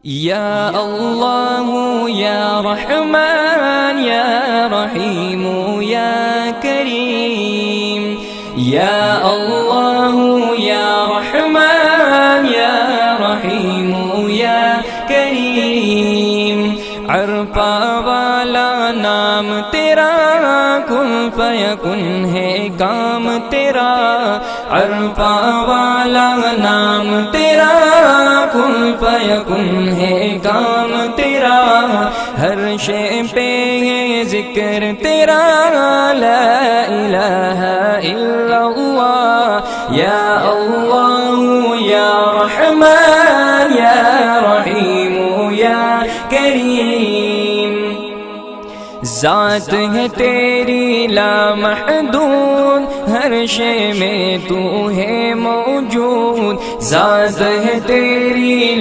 या अल्लाह या रहमान या रहीम या करीम। या अल्लाह या रहमान या रहीम या करीम। अरफा वाला नाम तेरा, कुन फयकुन है काम तेरा। अरफा वाला नाम तेरा, कुन फयकुन है काम तेरा। हर शे पे है जिक्र तेरा, ला इलाहा इल्लल्लाह। या अल्लाह या रहमान या रहीम या करीम। ज़ात है तेरी लामहदूद, हर शे में तू है मौजूद। ज़ात है तेरी